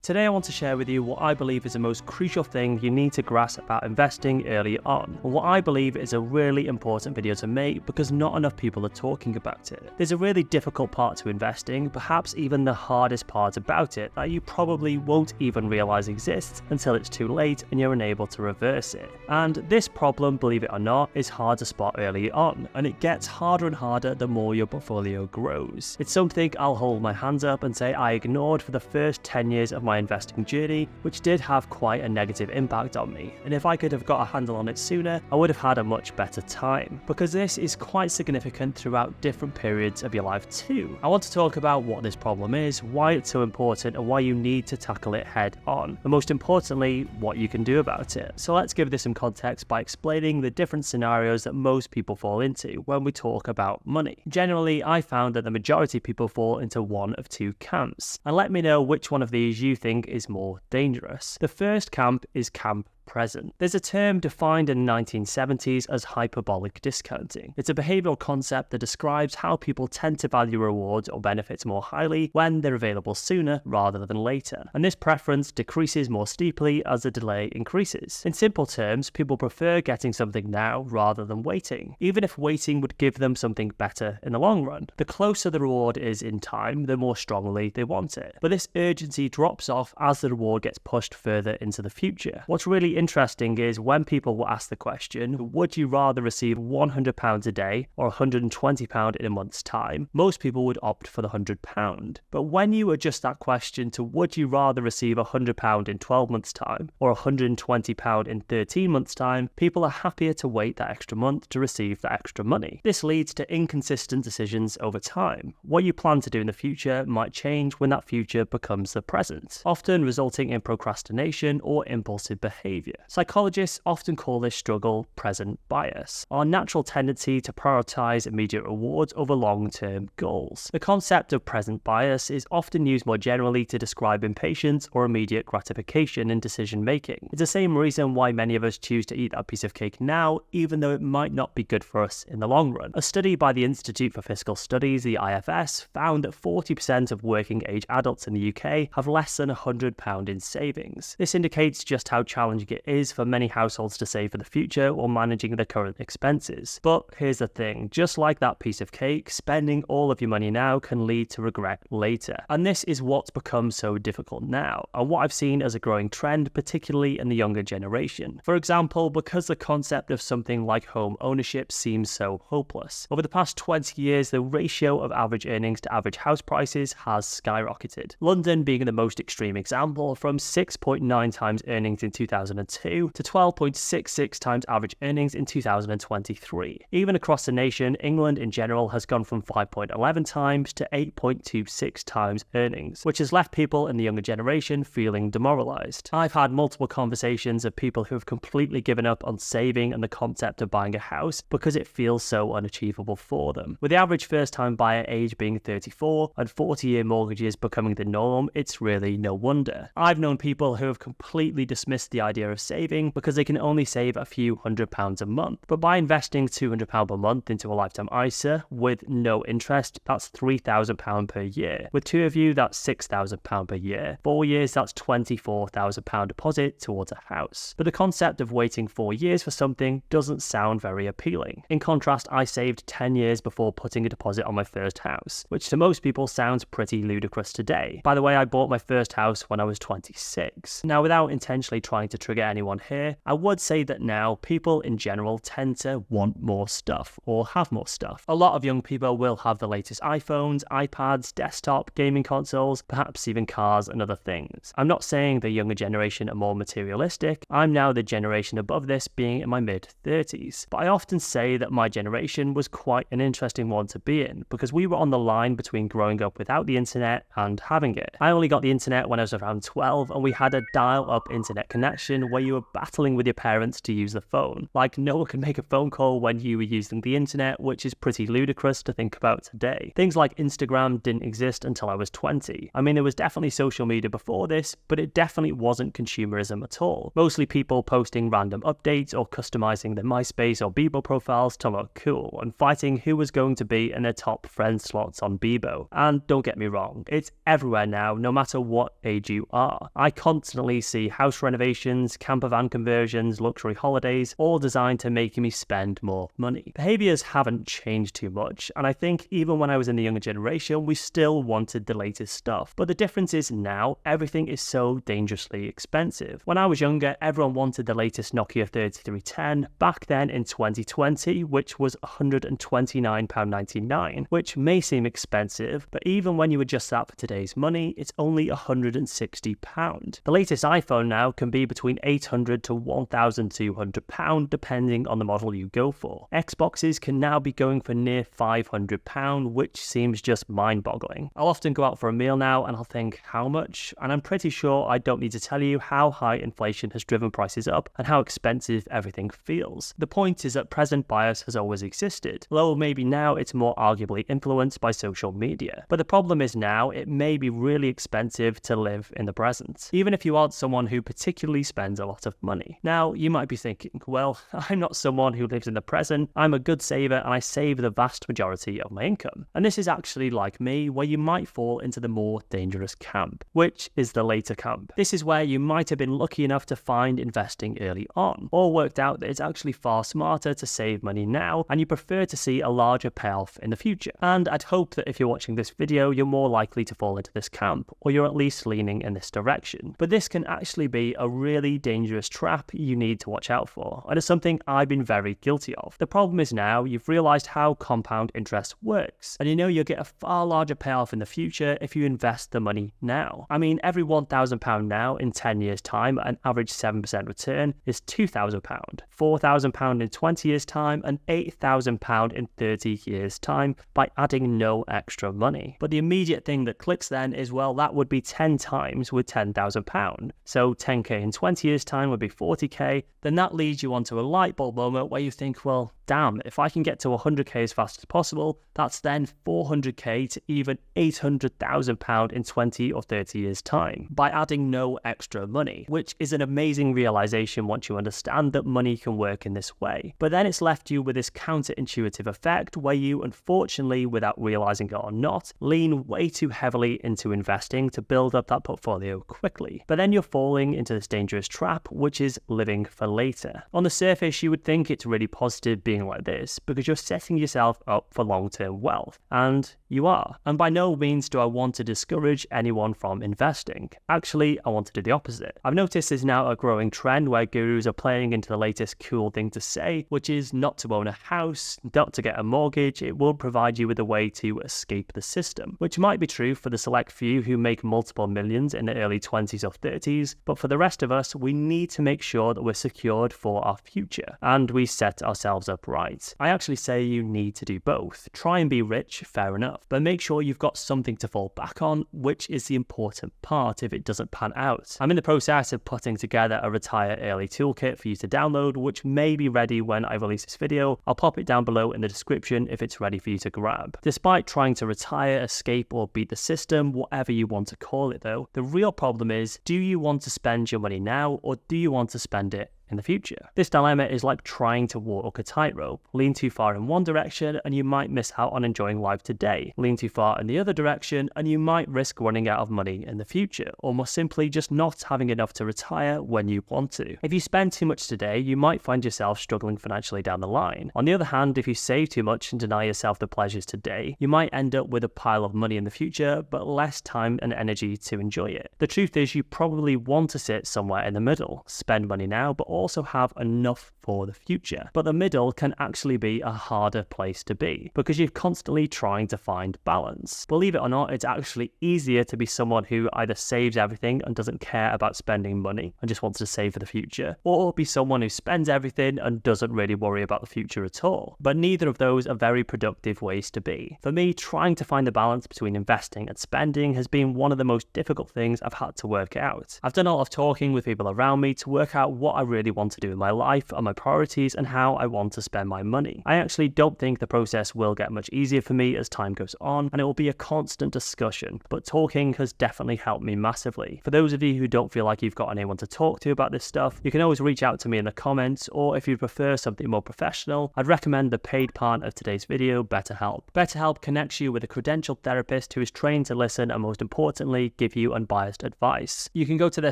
Today I want to share with you what I believe is the most crucial thing you need to grasp about investing early on, and what I believe is a really important video to make because not enough people are talking about it. There's a really difficult part to investing, perhaps even the hardest part about it, that you probably won't even realize exists until it's too late and you're unable to reverse it. And this problem, believe it or not, is hard to spot early on, and it gets harder and harder the more your portfolio grows. It's something I'll hold my hands up and say I ignored for the first 10 years of my investing journey, which did have quite a negative impact on me, and if I could have got a handle on it sooner, I would have had a much better time, because this is quite significant throughout different periods of your life too. I want to talk about what this problem is, why it's so important, and why you need to tackle it head on, and most importantly, what you can do about it. So let's give this some context by explaining the different scenarios that most people fall into when we talk about money. Generally, I found that the majority of people fall into one of two camps, and let me know which one of these you think is more dangerous. The first camp is camp present. There's a term defined in the 1970s as hyperbolic discounting. It's a behavioral concept that describes how people tend to value rewards or benefits more highly when they're available sooner rather than later, and this preference decreases more steeply as the delay increases. In simple terms, people prefer getting something now rather than waiting, even if waiting would give them something better in the long run. The closer the reward is in time, the more strongly they want it. But this urgency drops off as the reward gets pushed further into the future. What's really interesting is when people will ask the question, would you rather receive £100 a day or £120 in a month's time? Most people would opt for the £100. But when you adjust that question to would you rather receive £100 in 12 months time or £120 in 13 months time, people are happier to wait that extra month to receive that extra money. This leads to inconsistent decisions over time. What you plan to do in the future might change when that future becomes the present, often resulting in procrastination or impulsive behavior. Psychologists often call this struggle present bias, our natural tendency to prioritize immediate rewards over long-term goals. The concept of present bias is often used more generally to describe impatience or immediate gratification in decision-making. It's the same reason why many of us choose to eat that piece of cake now, even though it might not be good for us in the long run. A study by the Institute for Fiscal Studies, the IFS, found that 40% of working-age adults in the UK have less than £100 in savings. This indicates just how challenging it is for many households to save for the future while managing their current expenses. But here's the thing, just like that piece of cake, spending all of your money now can lead to regret later. And this is what's become so difficult now, and what I've seen as a growing trend, particularly in the younger generation. For example, because the concept of something like home ownership seems so hopeless. Over the past 20 years, the ratio of average earnings to average house prices has skyrocketed. London being the most extreme example, from 6.9 times earnings in 2002 to 12.66 times average earnings in 2023. Even across the nation, England in general has gone from 5.11 times to 8.26 times earnings, which has left people in the younger generation feeling demoralized. I've had multiple conversations of people who have completely given up on saving and the concept of buying a house because it feels so unachievable for them. With the average first-time buyer age being 34 and 40-year mortgages becoming the norm, it's really no wonder. I've known people who have completely dismissed the idea of saving because they can only save a few £100s a month. But by investing £200 a month into a lifetime ISA with no interest, that's £3,000 per year. With two of you, that's £6,000 per year. 4 years, that's £24,000 deposit towards a house. But the concept of waiting 4 years for something doesn't sound very appealing. In contrast, I saved 10 years before putting a deposit on my first house, which to most people sounds pretty ludicrous today. By the way, I bought my first house when I was 26. Now, without intentionally trying to trigger anyone here, I would say that now people in general tend to want more stuff or have more stuff. A lot of young people will have the latest iPhones, iPads, desktop, gaming consoles, perhaps even cars and other things. I'm not saying the younger generation are more materialistic. I'm now the generation above this, being in my mid-30s. But I often say that my generation was quite an interesting one to be in because we were on the line between growing up without the internet and having it. I only got the internet when I was around 12 and we had a dial-up internet connection where you were battling with your parents to use the phone. Like, no one could make a phone call when you were using the internet, which is pretty ludicrous to think about today. Things like Instagram didn't exist until I was 20. I mean, there was definitely social media before this, but it definitely wasn't consumerism at all. Mostly people posting random updates or customizing their MySpace or Bebo profiles to look cool, and fighting who was going to be in their top friend slots on Bebo. And don't get me wrong, it's everywhere now, no matter what age you are. I constantly see house renovations, camper van conversions, luxury holidays, all designed to make me spend more money. Behaviors haven't changed too much, and I think even when I was in the younger generation, we still wanted the latest stuff. But the difference is now, everything is so dangerously expensive. When I was younger, everyone wanted the latest Nokia 3310 back then in 2020, which was £129.99, which may seem expensive, but even when you adjust that for today's money, it's only £160. The latest iPhone now can be between £800 to £1,200 depending on the model you go for. Xboxes can now be going for near £500, which seems just mind-boggling. I'll often go out for a meal now and I'll think, how much? And I'm pretty sure I don't need to tell you how high inflation has driven prices up and how expensive everything feels. The point is that present bias has always existed, though maybe now it's more arguably influenced by social media. But the problem is now it may be really expensive to live in the present, even if you aren't someone who particularly spends a lot of money. Now, you might be thinking, well, I'm not someone who lives in the present, I'm a good saver and I save the vast majority of my income. And this is actually like me, where you might fall into the more dangerous camp, which is the later camp. This is where you might have been lucky enough to find investing early on, or worked out that it's actually far smarter to save money now and you prefer to see a larger payoff in the future. And I'd hope that if you're watching this video, you're more likely to fall into this camp, or you're at least leaning in this direction. But this can actually be a really dangerous trap you need to watch out for, and it's something I've been very guilty of. The problem is now you've realized how compound interest works, and you know you'll get a far larger payoff in the future if you invest the money now. I mean, every £1,000 now in 10 years time at an average 7% return is £2,000, £4,000 in 20 years time, and £8,000 in 30 years time by adding no extra money. But the immediate thing that clicks then is, well, that would be 10 times with £10,000. So 10k in 20 years time would be 40k. Then that leads you onto a light bulb moment where you think, well, damn, if I can get to 100k as fast as possible, that's then 400k to even £800,000 in 20 or 30 years time by adding no extra money, which is an amazing realization once you understand that money can work in this way. But then it's left you with this counterintuitive effect where you, unfortunately, without realizing it or not, lean way too heavily into investing to build up that portfolio quickly. But then you're falling into this dangerous trap, which is living for later. On the surface, you would think it's really positive being like this because you're setting yourself up for long-term wealth, and you are. And by no means do I want to discourage anyone from investing. Actually, I want to do the opposite. I've noticed there's now a growing trend where gurus are playing into the latest cool thing to say, which is not to own a house, not to get a mortgage. It will provide you with a way to escape the system, which might be true for the select few who make multiple millions in the early 20s or 30s, but for the rest of us, we need to make sure that we're secured for our future and we set ourselves up right. I actually say you need to do both. Try and be rich, fair enough, but make sure you've got something to fall back on, which is the important part if it doesn't pan out. I'm in the process of putting together a retire early toolkit for you to download, which may be ready when I release this video. I'll pop it down below in the description if it's ready for you to grab. Despite trying to retire, escape, or beat the system, whatever you want to call it though, the real problem is, do you want to spend your money now or do you want to spend it in the future? This dilemma is like trying to walk a tightrope. Lean too far in one direction and you might miss out on enjoying life today. Lean too far in the other direction and you might risk running out of money in the future, or more simply just not having enough to retire when you want to. If you spend too much today, you might find yourself struggling financially down the line. On the other hand, if you save too much and deny yourself the pleasures today, you might end up with a pile of money in the future, but less time and energy to enjoy it. The truth is, you probably want to sit somewhere in the middle. Spend money now, but also have enough for the future. But the middle can actually be a harder place to be because you're constantly trying to find balance. Believe it or not, it's actually easier to be someone who either saves everything and doesn't care about spending money and just wants to save for the future, or be someone who spends everything and doesn't really worry about the future at all. But neither of those are very productive ways to be. For me, trying to find the balance between investing and spending has been one of the most difficult things I've had to work out. I've done a lot of talking with people around me to work out what I really want to do in my life and my priorities and how I want to spend my money. I actually don't think the process will get much easier for me as time goes on, and it will be a constant discussion, but talking has definitely helped me massively. For those of you who don't feel like you've got anyone to talk to about this stuff, you can always reach out to me in the comments, or if you prefer something more professional, I'd recommend the paid part of today's video, BetterHelp. BetterHelp connects you with a credentialed therapist who is trained to listen and, most importantly, give you unbiased advice. You can go to their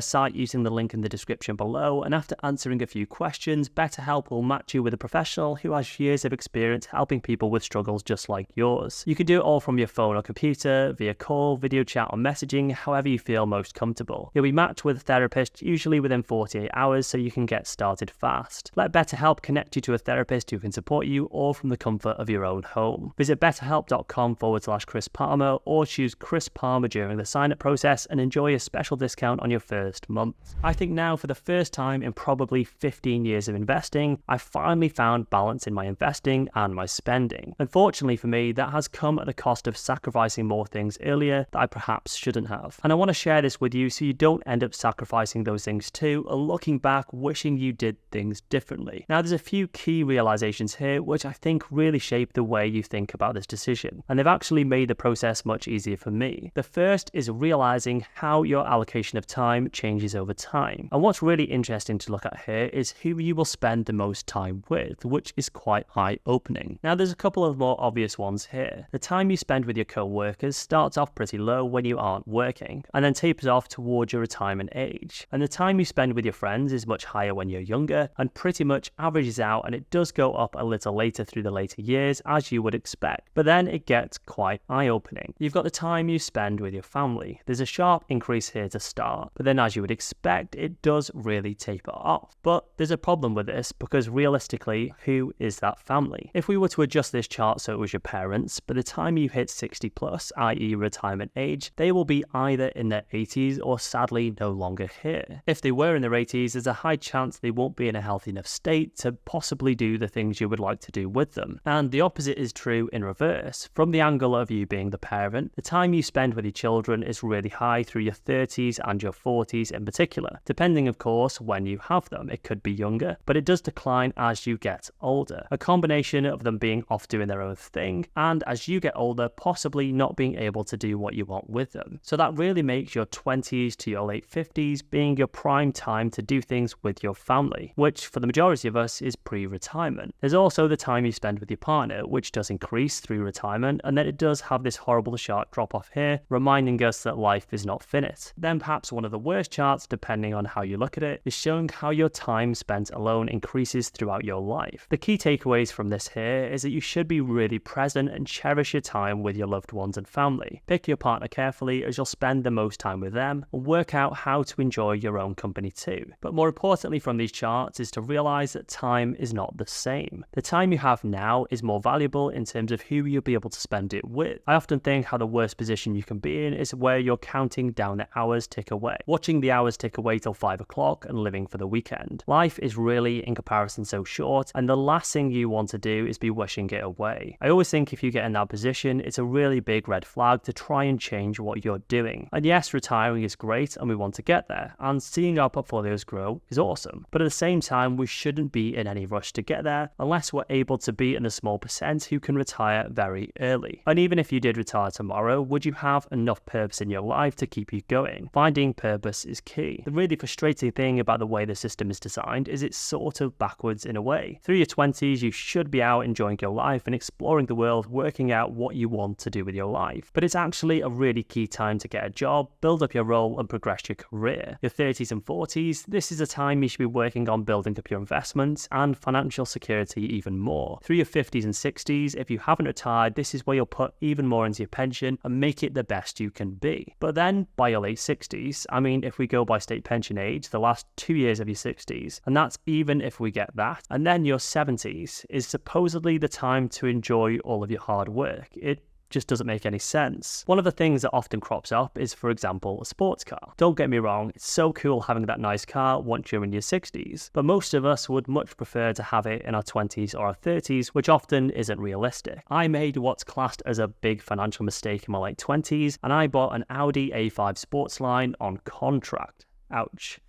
site using the link in the description below, and after answering a few questions, BetterHelp will match you with a professional who has years of experience helping people with struggles just like yours. You can do it all from your phone or computer, via call, video chat or messaging, however you feel most comfortable. You'll be matched with a therapist usually within 48 hours so you can get started fast. Let BetterHelp connect you to a therapist who can support you all from the comfort of your own home. Visit betterhelp.com/Chris Palmer or choose Chris Palmer during the sign-up process and enjoy a special discount on your first month. I think now, for the first time in probably 15 years of investing, I've finally found balance in my investing and my spending. Unfortunately for me, that has come at the cost of sacrificing more things earlier that I perhaps shouldn't have. And I want to share this with you so you don't end up sacrificing those things too, or looking back wishing you did things differently. Now, there's a few key realizations here which I think really shape the way you think about this decision, and they've actually made the process much easier for me. The first is realizing how your allocation of time changes over time. And what's really interesting to look at here is who you will spend the most time with, which is quite eye-opening. Now, there's a couple of more obvious ones here. The time you spend with your co-workers starts off pretty low when you aren't working, and then tapers off towards your retirement age. And the time you spend with your friends is much higher when you're younger, and pretty much averages out, and it does go up a little later through the later years, as you would expect. But then it gets quite eye-opening. You've got the time you spend with your family. There's a sharp increase here to start, but then as you would expect, it does really taper off. But there's a problem with this, because realistically, who is that family? If we were to adjust this chart so it was your parents, by the time you hit 60 plus, i.e. retirement age, they will be either in their 80s or sadly no longer here. If they were in their 80s, there's a high chance they won't be in a healthy enough state to possibly do the things you would like to do with them. And the opposite is true in reverse. From the angle of you being the parent, the time you spend with your children is really high through your 30s and your 40s in particular. Depending, of course, when you have them. It could be younger, but it does decline as you get older. A combination of them being off doing their own thing, and as you get older, possibly not being able to do what you want with them. So that really makes your 20s to your late 50s being your prime time to do things with your family, which for the majority of us is pre-retirement. There's also the time you spend with your partner, which does increase through retirement, and then it does have this horrible sharp drop off here, reminding us that life is not finite. Then perhaps one of the worst charts, depending on how you look at it, is showing how your time spent alone increases throughout your life. The key takeaways from this here is that you should be really present and cherish your time with your loved ones and family. Pick your partner carefully, as you'll spend the most time with them, and work out how to enjoy your own company too. But more importantly from these charts is to realize that time is not the same. The time you have now is more valuable in terms of who you'll be able to spend it with. I often think how the worst position you can be in is where you're counting down the hours tick away, watching the hours tick away till 5 o'clock and living for the weekend. Life is really, in comparison, so short, and the last thing you want to do is be wishing it away. I always think if you get in that position, it's a really big red flag to try and change what you're doing. And yes, retiring is great and we want to get there, and seeing our portfolios grow is awesome. But at the same time, we shouldn't be in any rush to get there unless we're able to be in the small percent who can retire very early. And even if you did retire tomorrow, would you have enough purpose in your life to keep you going? Finding purpose is key. The really frustrating thing about the way the system is designed is it's sort of backwards in a way. Through your 20s, you should be out enjoying your life and exploring the world, working out what you want to do with your life. But it's actually a really key time to get a job, build up your role and progress your career. Your 30s and 40s, this is a time you should be working on building up your investments and financial security even more. Through your 50s and 60s, if you haven't retired, this is where you'll put even more into your pension and make it the best you can be. But then by your late 60s, I mean, if we go by state pension age, the last 2 years of your 60s, and that's even if we get that. And then your 70s is supposedly the time to enjoy all of your hard work. It just doesn't make any sense. One of the things that often crops up is, for example, a sports car. Don't get me wrong, it's so cool having that nice car once you're in your 60s, but most of us would much prefer to have it in our 20s or our 30s, which often isn't realistic. I made what's classed as a big financial mistake in my late 20s, and I bought an Audi A5 Sportsline on contract. Ouch.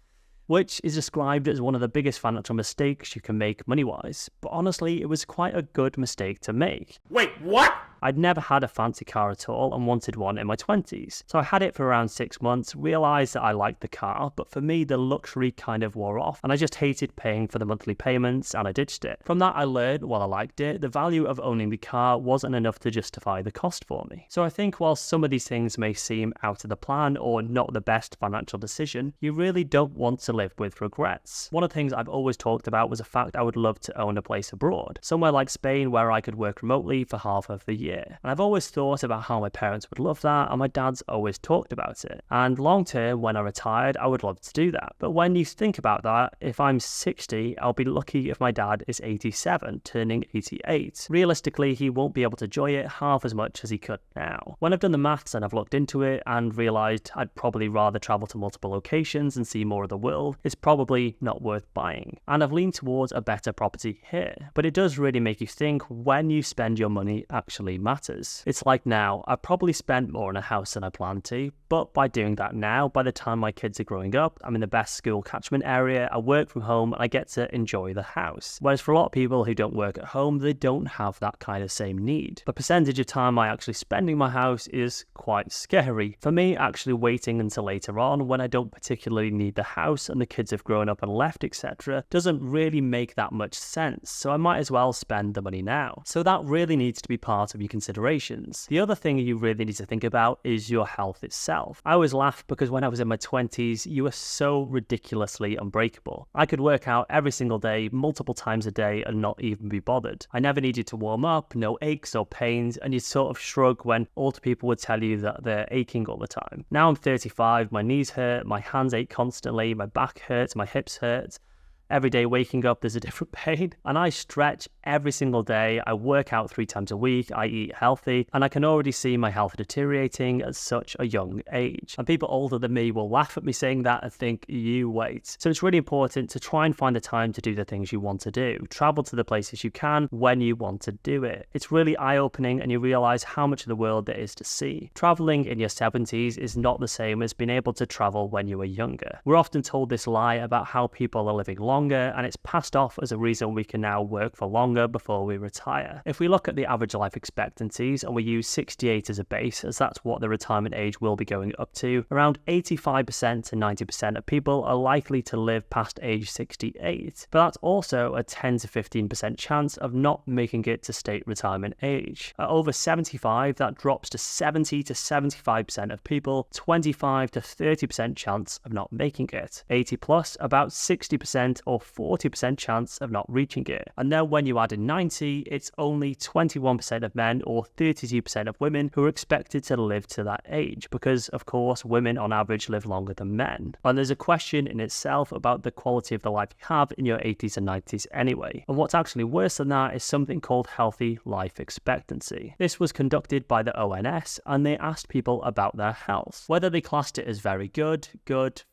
Which is described as one of the biggest financial mistakes you can make money-wise. But honestly, it was quite a good mistake to make. Wait, what? I'd never had a fancy car at all and wanted one in my 20s. So I had it for around 6 months, realised that I liked the car, but for me the luxury kind of wore off and I just hated paying for the monthly payments and I ditched it. From that I learned, while I liked it, the value of owning the car wasn't enough to justify the cost for me. So I think while some of these things may seem out of the plan or not the best financial decision, you really don't want to live with regrets. One of the things I've always talked about was the fact I would love to own a place abroad, somewhere like Spain where I could work remotely for half of the year. And I've always thought about how my parents would love that, and my dad's always talked about it. And long term, when I retired, I would love to do that. But when you think about that, if I'm 60, I'll be lucky if my dad is 87, turning 88. Realistically, he won't be able to enjoy it half as much as he could now. When I've done the maths and I've looked into it and realised I'd probably rather travel to multiple locations and see more of the world, it's probably not worth buying. And I've leaned towards a better property here. But it does really make you think when you spend your money actually matters. It's like now, I've probably spent more on a house than I planned to, but by doing that now, by the time my kids are growing up, I'm in the best school catchment area, I work from home, and I get to enjoy the house. Whereas for a lot of people who don't work at home, they don't have that kind of same need. The percentage of time I actually spend in my house is quite scary. For me, actually waiting until later on, when I don't particularly need the house and the kids have grown up and left, etc., doesn't really make that much sense, so I might as well spend the money now. So that really needs to be part of your considerations. The other thing you really need to think about is your health itself. I always laugh because when I was in my 20s, you were so ridiculously unbreakable. I could work out every single day, multiple times a day, and not even be bothered. I never needed to warm up, no aches or pains, and you'd sort of shrug when older people would tell you that they're aching all the time. Now I'm 35, my knees hurt, my hands ache constantly, my back hurts, my hips hurt. Every day waking up, there's a different pain. And I stretch every single day. I work out 3 times a week. I eat healthy. And I can already see my health deteriorating at such a young age. And people older than me will laugh at me saying that and think, you wait. So it's really important to try and find the time to do the things you want to do. Travel to the places you can when you want to do it. It's really eye-opening and you realize how much of the world there is to see. Traveling in your 70s is not the same as being able to travel when you were younger. We're often told this lie about how people are living longer, and it's passed off as a reason we can now work for longer before we retire. If we look at the average life expectancies and we use 68 as a base, as that's what the retirement age will be going up to, around 85% to 90% of people are likely to live past age 68. But that's also a 10 to 15% chance of not making it to state retirement age. At over 75, that drops to 70 to 75% of people, 25 to 30% chance of not making it. 80 plus, about 60% or 40% chance of not reaching it. And then when you add in 90, it's only 21% of men or 32% of women who are expected to live to that age, because of course women on average live longer than men. And there's a question in itself about the quality of the life you have in your 80s and 90s anyway. And what's actually worse than that is something called healthy life expectancy. This was conducted by the ONS and they asked people about their health, whether they classed it as very good,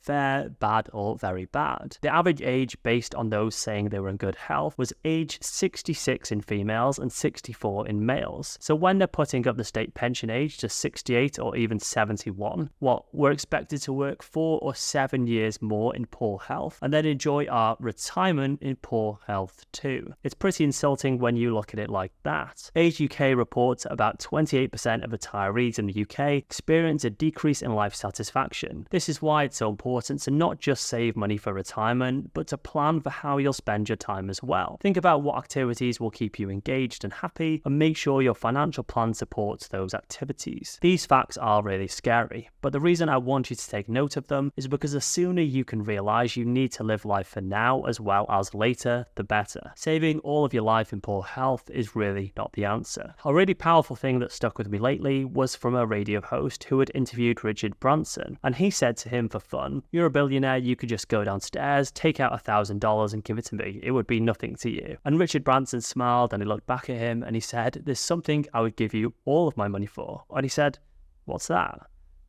fair, bad, or very bad. The average age based on those saying they were in good health was age 66 in females and 64 in males. So when they're putting up the state pension age to 68 or even 71, we're expected to work 4 or 7 years more in poor health and then enjoy our retirement in poor health too. It's pretty insulting when you look at it like that. Age UK reports about 28% of retirees in the UK experience a decrease in life satisfaction. This is why it's so important to not just save money for retirement, but to plan for how you'll spend your time as well. Think about what activities will keep you engaged and happy, and make sure your financial plan supports those activities. These facts are really scary, but the reason I want you to take note of them is because the sooner you can realize you need to live life for now as well as later, the better. Saving all of your life in poor health is really not the answer. A really powerful thing that stuck with me lately was from a radio host who had interviewed Richard Branson, and he said to him for fun, "You're a billionaire, you could just go downstairs, take out $1,000 and give it to me. It would be nothing to you." And Richard Branson smiled and he looked back at him and he said, "There's something I would give you all of my money for." And he said, "What's that?"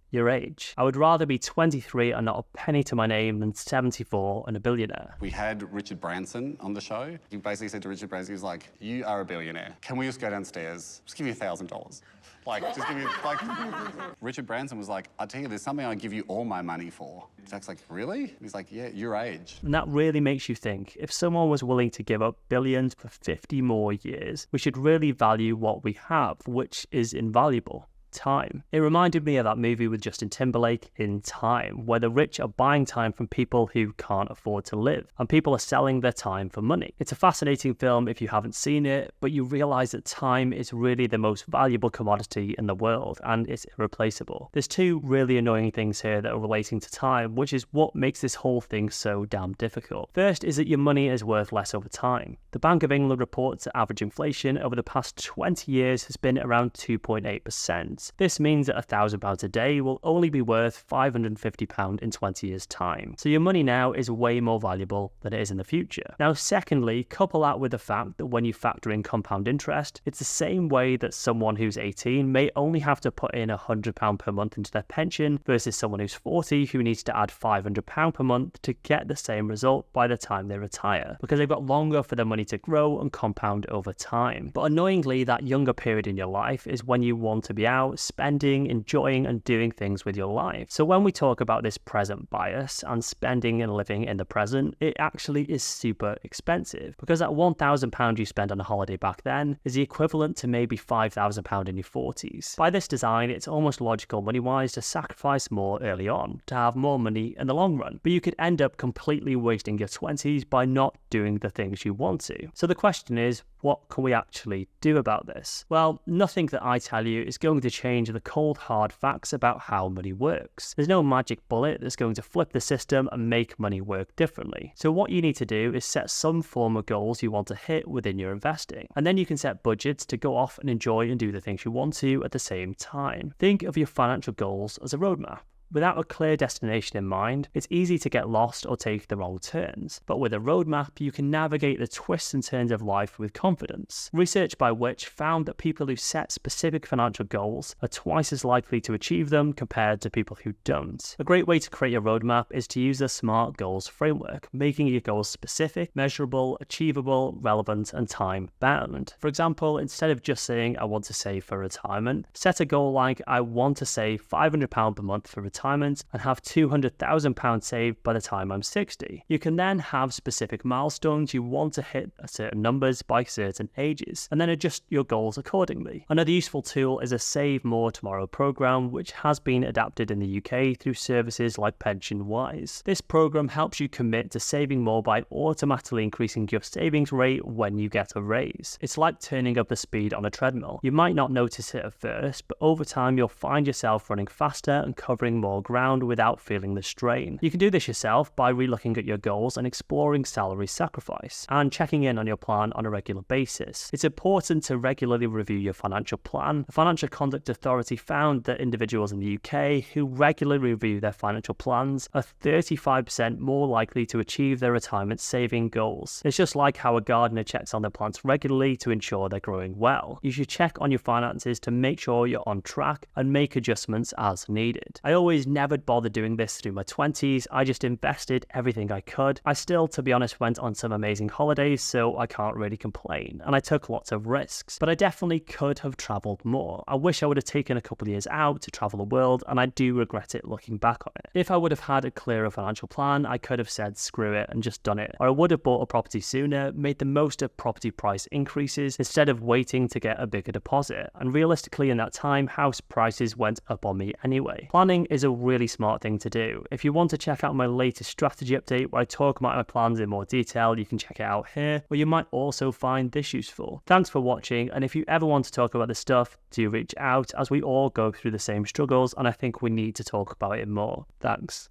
"Your age. I would rather be 23 and not a penny to my name than 74 and a billionaire." We had Richard Branson on the show. He basically said to Richard Branson, he was like, "You are a billionaire. Can we just go downstairs? Just give you $1,000. Like, just give you, like..." Richard Branson was like, "I'll tell you, there's something I'll give you all my money for." Zach's like, "Really?" He's like, "Yeah, your age." And that really makes you think, if someone was willing to give up billions for 50 more years, we should really value what we have, which is invaluable. Time. It reminded me of that movie with Justin Timberlake, In Time, where the rich are buying time from people who can't afford to live, and people are selling their time for money. It's a fascinating film if you haven't seen it, but you realize that time is really the most valuable commodity in the world, and it's irreplaceable. There's two really annoying things here that are relating to time, which is what makes this whole thing so damn difficult. First is that your money is worth less over time. The Bank of England reports that average inflation over the past 20 years has been around 2.8%. This means that £1,000 a day will only be worth £550 in 20 years' time. So your money now is way more valuable than it is in the future. Now, secondly, couple that with the fact that when you factor in compound interest, it's the same way that someone who's 18 may only have to put in £100 per month into their pension versus someone who's 40 who needs to add £500 per month to get the same result by the time they retire, because they've got longer for their money to grow and compound over time. But annoyingly, that younger period in your life is when you want to be out, spending, enjoying, and doing things with your life. So when we talk about this present bias and spending and living in the present, it actually is super expensive, because that £1,000 you spend on a holiday back then is the equivalent to maybe £5,000 in your 40s. By this design, it's almost logical money-wise to sacrifice more early on, to have more money in the long run, but you could end up completely wasting your 20s by not doing the things you want to. So the question is, what can we actually do about this? Well, nothing that I tell you is going to change the cold hard facts about how money works. There's no magic bullet that's going to flip the system and make money work differently. So what you need to do is set some form of goals you want to hit within your investing, and then you can set budgets to go off and enjoy and do the things you want to at the same time. Think of your financial goals as a roadmap. Without a clear destination in mind, it's easy to get lost or take the wrong turns. But with a roadmap, you can navigate the twists and turns of life with confidence. Research by which found that people who set specific financial goals are twice as likely to achieve them compared to people who don't. A great way to create your roadmap is to use the SMART goals framework, making your goals specific, measurable, achievable, relevant, and time-bound. For example, instead of just saying, "I want to save for retirement," set a goal like, "I want to save £500 per month for retirement and have £200,000 saved by the time I'm 60. You can then have specific milestones you want to hit at certain numbers by certain ages, and then adjust your goals accordingly. Another useful tool is a Save More Tomorrow program, which has been adapted in the UK through services like PensionWise. This program helps you commit to saving more by automatically increasing your savings rate when you get a raise. It's like turning up the speed on a treadmill. You might not notice it at first, but over time you'll find yourself running faster and covering more ground without feeling the strain. You can do this yourself by relooking at your goals and exploring salary sacrifice, and checking in on your plan on a regular basis. It's important to regularly review your financial plan. The Financial Conduct Authority found that individuals in the UK who regularly review their financial plans are 35% more likely to achieve their retirement saving goals. It's just like how a gardener checks on their plants regularly to ensure they're growing well. You should check on your finances to make sure you're on track and make adjustments as needed. I always never bothered doing this through my 20s. I just invested everything I could. I still, to be honest, went on some amazing holidays, so I can't really complain. And I took lots of risks, but I definitely could have travelled more. I wish I would have taken a couple of years out to travel the world, and I do regret it looking back on it. If I would have had a clearer financial plan, I could have said screw it and just done it. Or I would have bought a property sooner, made the most of property price increases instead of waiting to get a bigger deposit. And realistically, in that time, house prices went up on me anyway. Planning is a really smart thing to do. If you want to check out my latest strategy update where I talk about my plans in more detail, you can check it out here, or you might also find this useful. Thanks for watching, and if you ever want to talk about this stuff, do reach out, as we all go through the same struggles and I think we need to talk about it more. Thanks.